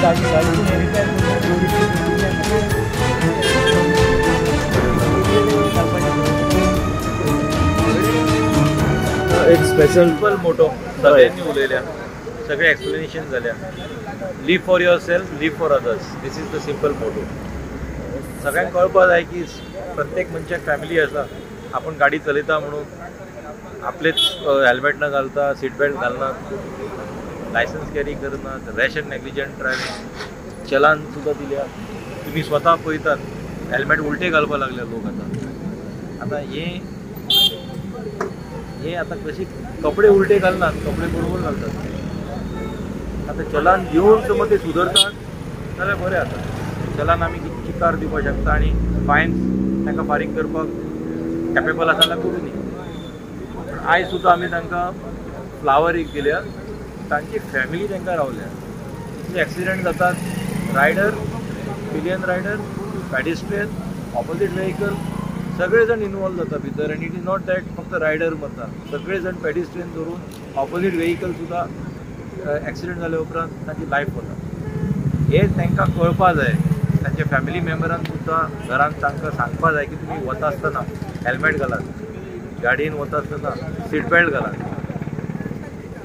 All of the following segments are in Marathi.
एक स्पेशल मोटो सगळ्यांनी उलयल्या, सगळे एक्सप्लेनेशन झाल्या. Live for yourself, live for others. This is the simple motto. सगळ्यांक कळपाक जाय की प्रत्येक मनशाक फॅमिली आसा. आपण गाडी चलयता म्हणून आपलेच हेल्मेट न घालता, सीट बेल्ट घालनात, लायसन्स कॅरी करनात, रॅश एंड नेग्लिजंट ड्रायव्हिंग, चलान सुद्धा दिल्या. तुम्ही स्वता पळयतात हेल्मेट उलटे घालपाक लागले लोक. आता हे आता कशी कपडे उलटे घालनात, कपडे बरोबर घालतात. आता चलान घेऊन जर मग ते सुदरतात जाल्यार बरें. आता चलान आमी चिकार दिवपाक शकता आनी फायन तांकां फारीक करपाक कॅपेबल आसा जाल्यार करूं न्ही. पण आयज सुद्दां आमी तांकां फ्लावर एक दिल्या, तांची फॅमिली तांकां रावल्या. इतले एक्सिडेंट जातात. Rider, pillion rider, pedestrian, opposite vehicle सगळे जण इन्वॉल्व जाता भितर. आनी इट इज नॉट दॅट फक्त रायडर मरता, सगळे जण पॅडिस्ट्रियन धरून ऑपोजीट व्हेकल सुद्धा एक्सिडेंट जाल्या उपरांत तांची लायफ वता. हे तांकां कळपा जाय. तांच्या फॅमिली मेंबरान सुद्दां घरान तांकां सांगपा जाय की तुमी वता आसतना हेल्मेट घालात, गाडयेन वता आसतना सीट बेल्ट घालात.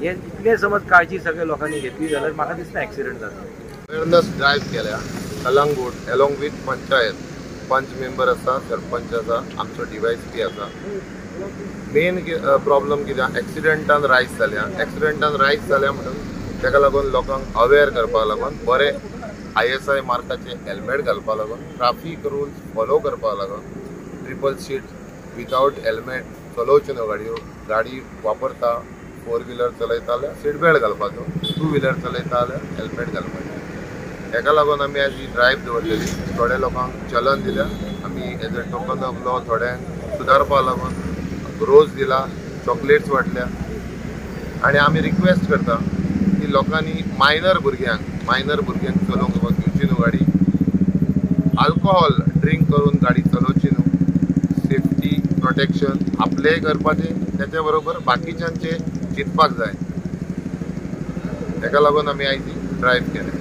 हे इतले समज काळजी सगळ्या लोकांनी घेतली जाल्यार म्हाका दिसना एक्सिडेंट जाता. अवेअरनेस ड्रायव्ह केल्या कलंगूट एलोंग विथ पंचायत. पंच मेंबर आसा, सरपंच आसा, आमचो DYSP आसा. मेन प्रॉब्लम कित्याक एक्सिडेंटान रायज जाल्या. एक्सिडेंटान रायज जाल्या म्हणून ताका लागून लोकांक अवेअर करपाक लागून बरे ISI मार्काचे हेल्मेट घालपा लागून, ट्राफीक रुल्स फॉलो करपा लागून, ट्रिपल सीट विथआउट हेल्मेट चलोवच्यो न्हू गाडयो. गाडी वापरता, 4 व्हिलर चलयता जाल्यार सीट बेल्ट घालपाचो, 2 व्हिलर चलयता जाल्यार हेल्मेट घालपाचें. हेका लागून आमी आज ही ड्रायव्ह दवरलेली. थोड्या लोकांक चलन दिल्या आमी as a token of law. थोड्यांक सुदारपा लागून रोज दिला, चॉकलेट्स वाटल्या. आनी आमी रिक्वेस्ट करता की लोकांनी मायनर भुरग्यांक चलोवंक दिवची न्हू गाडी. अल्कोहॉल ड्रिंक करून गाडी चलोवची न्हू. सेफ्टी प्रोटेक्शन आपलेंय करपाचें, त्याच्या बरोबर बाकीच्यांचे चिंतपाक जाय. ताका लागून आमी आयज ही ड्रायव्ह केलें.